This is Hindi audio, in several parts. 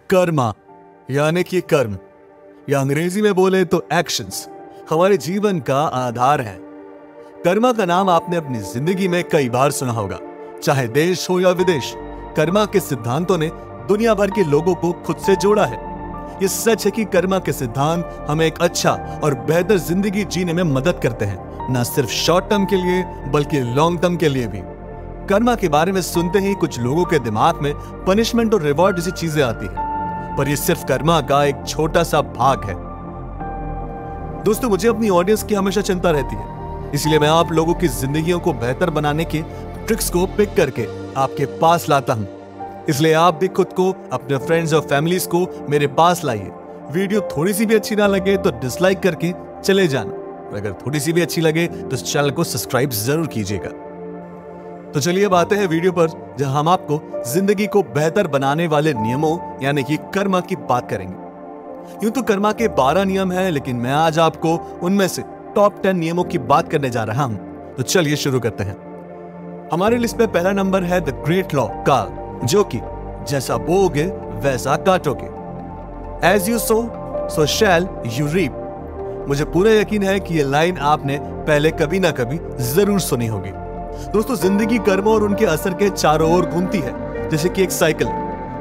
कर्मा यानी कि कर्म या अंग्रेजी में बोले तो एक्शंस हमारे जीवन का आधार है। कर्मा का नाम आपने अपनी जिंदगी में कई बार सुना होगा, चाहे देश हो या विदेश। कर्मा के सिद्धांतों ने दुनिया भर के लोगों को खुद से जोड़ा है। ये सच है कि कर्मा के सिद्धांत हमें एक अच्छा और बेहतर जिंदगी जीने में मदद करते हैं, न सिर्फ शॉर्ट टर्म के लिए बल्कि लॉन्ग टर्म के लिए भी। कर्मा के बारे में सुनते ही कुछ लोगों के दिमाग में पनिशमेंट और रिवॉर्ड जैसी चीजें आती हैं, पर यह सिर्फ कर्मा का एक छोटा सा भाग है। दोस्तों, मुझे अपनी ऑडियंस की हमेशा चिंता रहती है, इसलिए मैं आप लोगों की जिंदगियों को बेहतर बनाने के ट्रिक्स को पिक करके आपके पास लाता हूं। इसलिए आप भी खुद को, अपने फ्रेंड्स और फैमिलीज को मेरे पास लाइए। वीडियो थोड़ी सी भी अच्छी ना लगे तो डिसलाइक करके चले जाना, और अगर थोड़ी सी भी अच्छी लगे तो इस चैनल को सब्सक्राइब जरूर कीजिएगा। तो चलिए अब आते हैं वीडियो पर, जहां हम आपको जिंदगी को बेहतर बनाने वाले नियमों यानी कि कर्मा की बात करेंगे। यूं तो कर्मा के 12 नियम हैं, लेकिन मैं आज आपको उनमें से टॉप 10 नियमों की बात करने जा रहा हूं। तो चलिए शुरू करते हैं। हमारे लिस्ट में पहला नंबर है द ग्रेट लॉ का, जो कि जैसा बोओगे वैसा काटोगे। As you sow so shall you reap. मुझे पूरा यकीन है कि यह लाइन आपने पहले कभी ना कभी जरूर सुनी होगी। दोस्तों, जिंदगी कर्मों और उनके असर के चारों ओर घूमती है, जैसे कि एक साइकिल।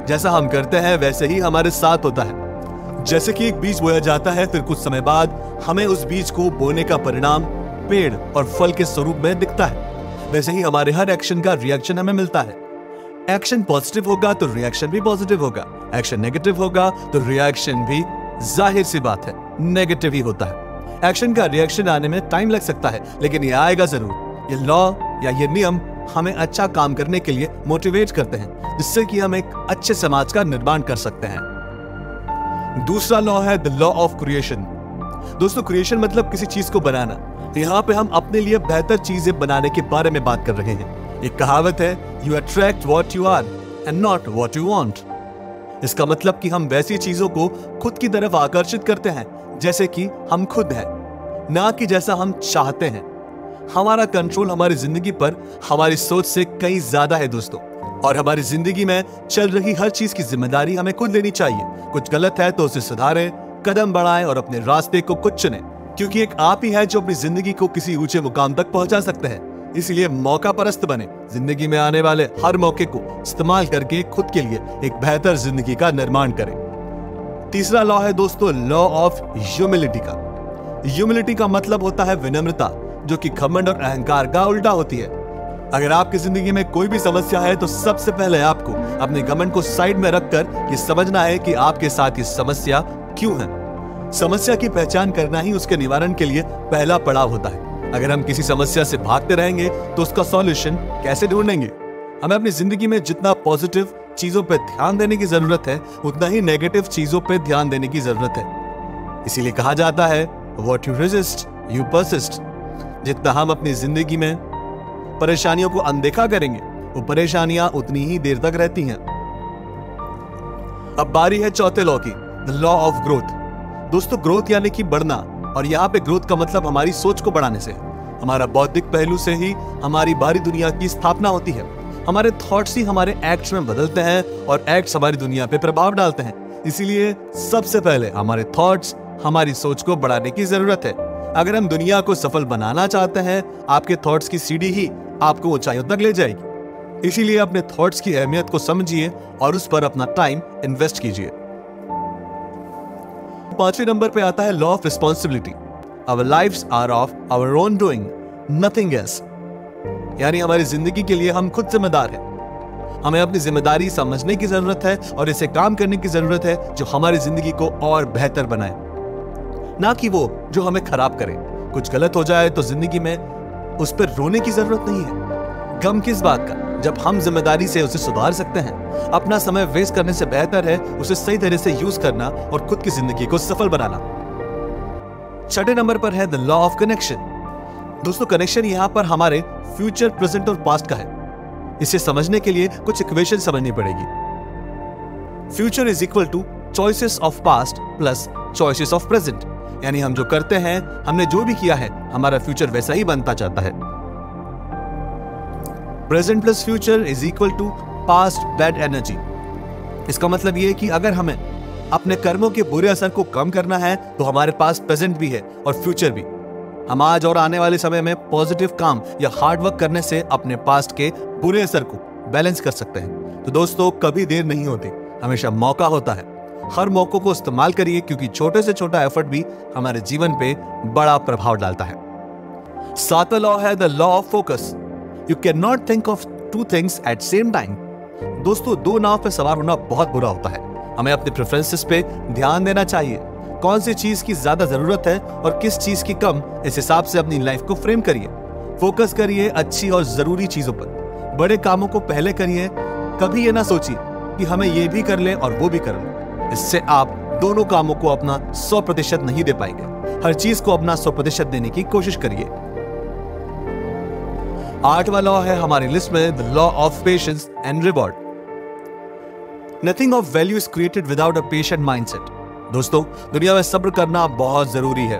जैसा हम करते हैं वैसे ही हमारे साथ होता है। जैसे कि एक बीज बोया जाता है, फिर कुछ समय बाद हमें उस बीज को बोने का परिणाम पेड़ और फल के स्वरूप में दिखता है, वैसे ही हमारे हर एक्शन का रिएक्शन हमें मिलता है। एक्शन पॉजिटिव होगा तो रिएक्शन भी पॉजिटिव होगा, एक्शन नेगेटिव होगा तो रिएक्शन भी जाहिर सी बात है नेगेटिव ही होता है। एक्शन का रिएक्शन आने में टाइम लग सकता है, लेकिन ये आएगा जरूर। ये लॉ या ये नियम हमें अच्छा काम करने के लिए मोटिवेट करते हैं, जिससे कि हम एक अच्छे समाज का निर्माण कर सकते हैं। दूसरा लॉ है द लॉ ऑफ क्रिएशन। दोस्तों, क्रिएशन मतलब किसी चीज को बनाना। तो यहाँ पे हम अपने लिए बेहतर चीजें बनाने के बारे में बात कर रहे हैं। एक कहावत है, you attract what you are and not what you want. इसका मतलब कि हम वैसी चीजों को खुद की तरफ आकर्षित करते हैं जैसे कि हम खुद हैं, ना कि जैसा हम चाहते हैं। हमारा कंट्रोल हमारी जिंदगी पर हमारी सोच से कहीं ज्यादा है दोस्तों, और हमारी जिंदगी में चल रही हर चीज की जिम्मेदारी हमें खुद लेनी चाहिए। कुछ गलत है तो उसे सुधारें, कदम बढ़ाएं और अपने रास्ते को खुद चुनें, क्योंकि एक आप ही है जो अपनी जिंदगी को किसी ऊंचे मुकाम तक पहुंचा सकते हैं। इसलिए मौका परस्त बने, जिंदगी में आने वाले हर मौके को इस्तेमाल करके खुद के लिए एक बेहतर जिंदगी का निर्माण करें। तीसरा लॉ है दोस्तों लॉ ऑफ ह्यूमिलिटी का। ह्यूमिलिटी का मतलब होता है विनम्रता, जो कि घमंड और अहंकार का उल्टा होती है। अगर आपकी जिंदगी में कोई भी समस्या है तो सबसे पहले आपको अपने घमंड को साइड में रखकर ये समझना है कि आपके साथ ये समस्या क्यों है। समस्या की पहचान करना ही उसके निवारण के लिए पहला पड़ाव होता है। अगर हम किसी समस्या से भागते रहेंगे तो उसका सॉल्यूशन कैसे ढूंढेंगे। हमें अपनी जिंदगी में जितना पॉजिटिव चीजों पर ध्यान देने की जरूरत है, उतना ही नेगेटिव चीजों पर ध्यान देने की जरूरत है। इसीलिए कहा जाता है, what you resist you persist. जितना हम अपनी जिंदगी में परेशानियों को अनदेखा करेंगे, वो परेशानियां उतनी ही देर तक रहती हैं। अब बारी है चौथे लॉ की, द लॉ ऑफ ग्रोथ। दोस्तों, ग्रोथ यानी कि बढ़ना, और यहाँ पे ग्रोथ का मतलब हमारी सोच को बढ़ाने से। हमारा बौद्धिक पहलू से ही हमारी बाहरी दुनिया की स्थापना होती है। हमारे थॉट्स ही हमारे एक्ट्स में बदलते हैं और एक्ट्स हमारी दुनिया पे प्रभाव डालते हैं। इसीलिए सबसे पहले हमारे थॉट्स, हमारी सोच को बढ़ाने की जरूरत है। अगर हम दुनिया को सफल बनाना चाहते हैं, आपके थॉट्स की सीढ़ी ही आपको ऊंचाइयों तक ले जाएगी। इसीलिए अपने थॉट्स की अहमियत को समझिए और उस पर अपना टाइम इन्वेस्ट कीजिए। पांचवें नंबर पे आता है law of responsibility. Our lives are of our own doing, nothing else. यानी हमारी जिंदगी के लिए हम खुद जिम्मेदार हैं। हमें अपनी जिम्मेदारी समझने की जरूरत है और इसे काम करने की जरूरत है जो हमारी जिंदगी को और बेहतर बनाए, ना कि वो जो हमें खराब करे। कुछ गलत हो जाए तो जिंदगी में उस पर रोने की जरूरत नहीं है। गम किस बात का, जब हम जिम्मेदारी से उसे सुधार सकते हैं। अपना समय वेस्ट करने से बेहतर है उसे सही तरह से यूज करना और खुद की जिंदगी को सफल बनाना। छठे नंबर पर है द लॉ ऑफ कनेक्शन। दोस्तों, कनेक्शन यहां पर हमारे फ्यूचर, प्रेजेंट और पास्ट का है। इसे समझने के लिए कुछ इक्वेशन समझनी पड़ेगी। Future is equal two choices of past plus choices of present. यानी हम जो करते हैं, हमने जो भी किया है, हमारा फ्यूचर वैसा ही बनता जाता है। Present plus future is equal to past bad energy. इसका मतलब ये है कि अगर हमें अपने कर्मों के बुरे असर को कम करना है तो हमारे पास प्रेजेंट भी है और फ्यूचर भी। हम आज और आने वाले समय में पॉजिटिव काम या हार्ड वर्क करने से अपने पास्ट के बुरे असर को बैलेंस कर सकते हैं। तो दोस्तों, कभी देर नहीं होती, हमेशा मौका होता है। हर मौकों को इस्तेमाल करिए, क्योंकि छोटे से छोटा एफर्ट भी हमारे जीवन पे बड़ा प्रभाव डालता है। सातवां लॉ है the law of focus. You can not think of two things at same time. दोस्तों, दो नाव पे सवार होना बहुत बुरा होता है। हमें अपने प्रेफरेंसेस पे ध्यान देना चाहिए। कौन सी चीज की ज्यादा जरूरत है और किस चीज की कम, इस हिसाब से अपनी लाइफ को फ्रेम करिए। फोकस करिए अच्छी और जरूरी चीजों पर। बड़े कामों को पहले करिए। कभी ये ना सोचिए कि हमें ये भी कर ले और वो भी कर ले। इससे आप दोनों कामों को अपना 100% नहीं दे पाएंगे। हर चीज को अपना 100% देने की कोशिश करिए। आठवां लॉ है हमारी लिस्ट में the law of patience and reward. Nothing of value is created without a patient mindset. दोस्तों, दुनिया में सब्र करना बहुत जरूरी है।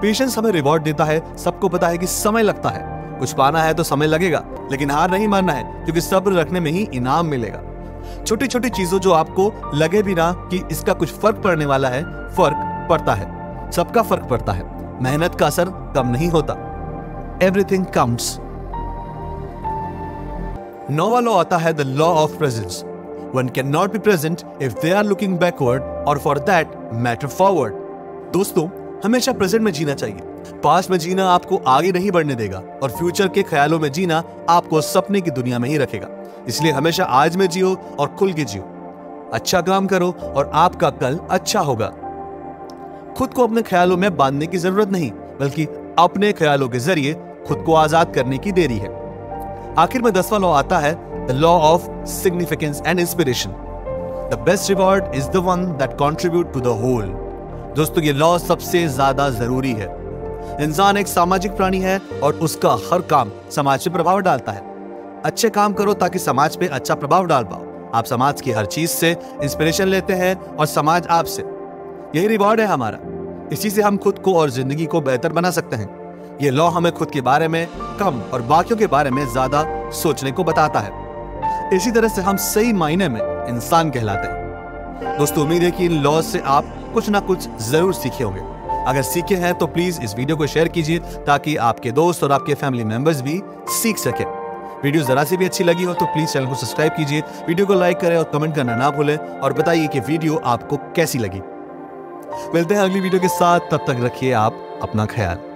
पेशेंस हमें रिवॉर्ड देता है। सबको पता है कि समय लगता है, कुछ पाना है तो समय लगेगा, लेकिन हार नहीं मानना है, क्योंकि सब्र रखने में ही इनाम मिलेगा। छोटी छोटी चीजों जो आपको लगे भी ना कि इसका कुछ फर्क पड़ने वाला है, फर्क पड़ता है। सबका फर्क पड़ता है। मेहनत का असर कम नहीं होता। Everything counts. नौवां लॉ आता है the law of presence. One cannot be present if they are looking backward or for that matter forward. दोस्तों, हमेशा प्रेजेंट में जीना चाहिए। पास्ट में जीना आपको आगे नहीं बढ़ने देगा और फ्यूचर के ख्यालों में जीना आपको सपने की दुनिया में ही रखेगा। इसलिए हमेशा आज में जियो और खुल के जियो। अच्छा काम करो और आपका कल अच्छा होगा। खुद को अपने ख्यालों में बांधने की जरूरत नहीं, बल्कि अपने ख्यालों के जरिए खुद को आजाद करने की देरी है। आखिर में 10वां लॉ आता है the law of significance and inspiration. The best reward is the one that contribute to the whole. दोस्तों, ये लॉ सबसे ज्यादा जरूरी है। इंसान एक सामाजिक प्राणी है और उसका हर काम समाज पे प्रभाव डालता है। अच्छे काम करो ताकि समाज पे अच्छा प्रभाव डाल पाओ। आप समाज की हर चीज से इंस्पिरेशन लेते हैं और समाज आपसे। यही रिवॉर्ड है हमारा। इसी से हम खुद को और जिंदगी को बेहतर बना सकते हैं। ये लॉ हमें खुद के बारे में कम और बाकियों के बारे में ज्यादा सोचने को बताता है। इसी तरह से हम सही मायने में इंसान कहलाते हैं। दोस्तों, उम्मीद है कि इन लॉ से आप कुछ ना कुछ जरूर सीखे होंगे। अगर सीखे हैं तो प्लीज इस वीडियो को शेयर कीजिए, ताकि आपके दोस्त और आपके फैमिली मेंबर्स भी सीख सके। वीडियो जरा सी भी अच्छी लगी हो तो प्लीज चैनल को सब्सक्राइब कीजिए, वीडियो को लाइक करें और कमेंट करना ना भूलें, और बताइए कि वीडियो आपको कैसी लगी। मिलते हैं अगली वीडियो के साथ, तब तक रखिए आप अपना ख्याल।